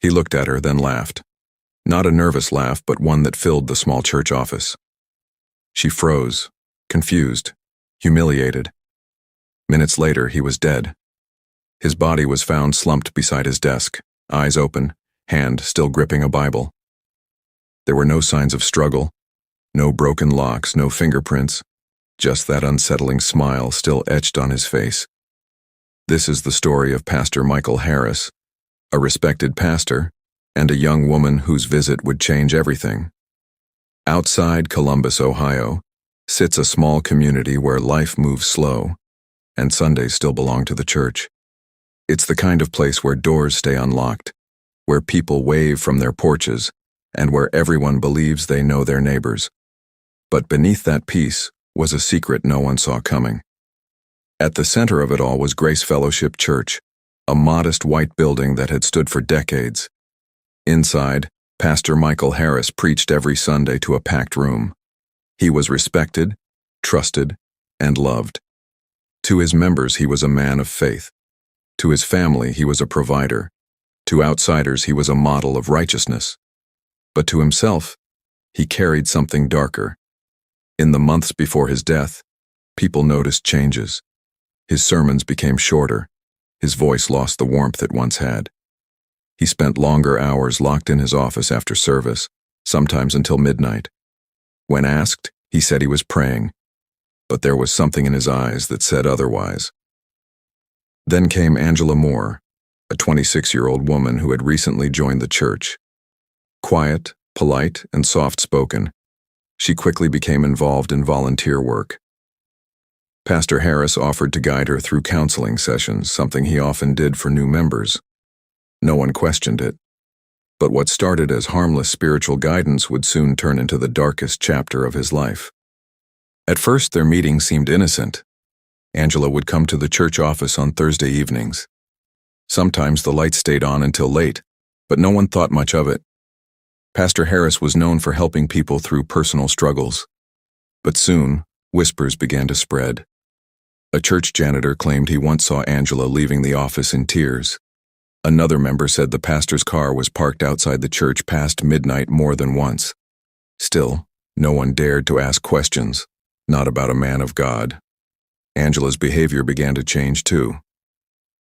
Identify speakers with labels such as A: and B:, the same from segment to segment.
A: He looked at her, then laughed. Not a nervous laugh, but one that filled the small church office. She froze, confused, humiliated. Minutes later, he was dead. His body was found slumped beside his desk, eyes open, hand still gripping a Bible. There were no signs of struggle, no broken locks, no fingerprints, just that unsettling smile still etched on his face. This is the story of Pastor Michael Harris, a respected pastor, and a young woman whose visit would change everything. Outside Columbus, Ohio, sits a small community where life moves slow, and Sundays still belong to the church. It's the kind of place where doors stay unlocked, where people wave from their porches, and where everyone believes they know their neighbors. But beneath that peace was a secret no one saw coming. At the center of it all was Grace Fellowship Church, a modest white building that had stood for decades. Inside, Pastor Michael Harris preached every Sunday to a packed room. He was respected, trusted, and loved. To his members, he was a man of faith. To his family, he was a provider. To outsiders, he was a model of righteousness. But to himself, he carried something darker. In the months before his death, people noticed changes. His sermons became shorter. His voice lost the warmth it once had. He spent longer hours locked in his office after service, sometimes until midnight. When asked, he said he was praying, but there was something in his eyes that said otherwise. Then came Angela Moore, a 26-year-old woman who had recently joined the church. Quiet, polite, and soft-spoken, she quickly became involved in volunteer work. Pastor Harris offered to guide her through counseling sessions, something he often did for new members. No one questioned it. But what started as harmless spiritual guidance would soon turn into the darkest chapter of his life. At first, their meeting seemed innocent. Angela would come to the church office on Thursday evenings. Sometimes the lights stayed on until late, but no one thought much of it. Pastor Harris was known for helping people through personal struggles. But soon, whispers began to spread. A church janitor claimed he once saw Angela leaving the office in tears. Another member said the pastor's car was parked outside the church past midnight more than once. Still, no one dared to ask questions, not about a man of God. Angela's behavior began to change too.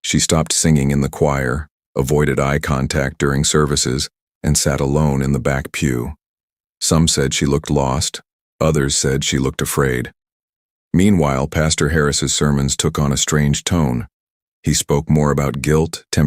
A: She stopped singing in the choir, avoided eye contact during services, and sat alone in the back pew. Some said she looked lost, others said she looked afraid. Meanwhile, Pastor Harris's sermons took on a strange tone. He spoke more about guilt, temptation,